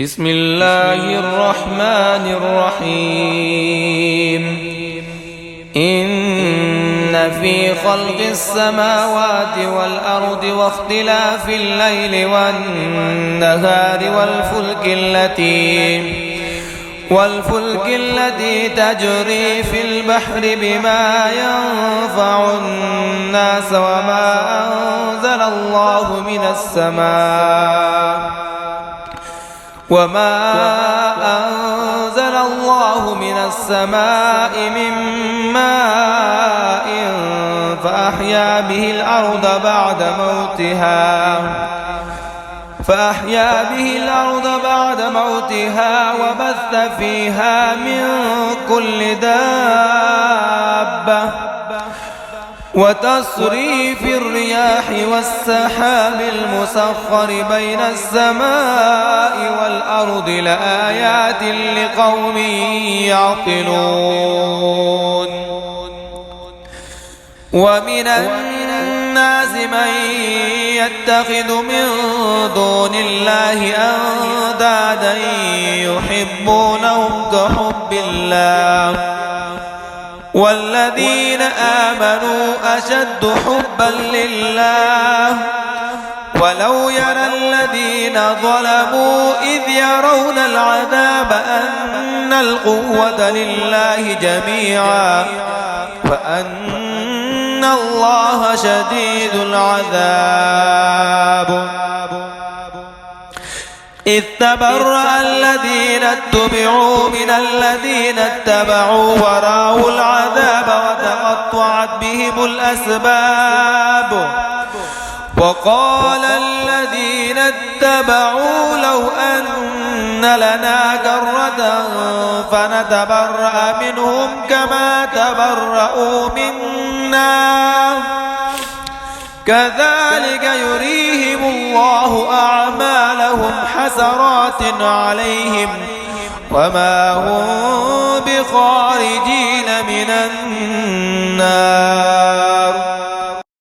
بسم الله الرحمن الرحيم إن في خلق السماوات والأرض واختلاف الليل والنهار والفلك التي تجري في البحر بما ينفع الناس وما أنزل الله من السماء من ماء فأحيا به الأرض بعد موتها وبث فيها من كل دابة وتصريف الرياح والسحاب المسخر بين السماء والأرض لآيات لقوم يعقلون ومن الناس من يتخذ من دون الله أندادا يحبونهم كحب الله والذين آمنوا أشد حبا لله ولو يرى الذين ظلموا إذ يرون العذاب أن القوة لله جميعا وأن الله شديد العذاب إذ تبرأ الذين اتبعوا من الذين اتبعوا ورأوا العذاب وتقطعت بهم الأسباب وقال الذين اتبعوا لو أن لنا كرة فنتبرأ منهم كما تبرأوا منا كذلك يريهم الله أعمالهم حسرات عليهم وما هم بخارجين من النار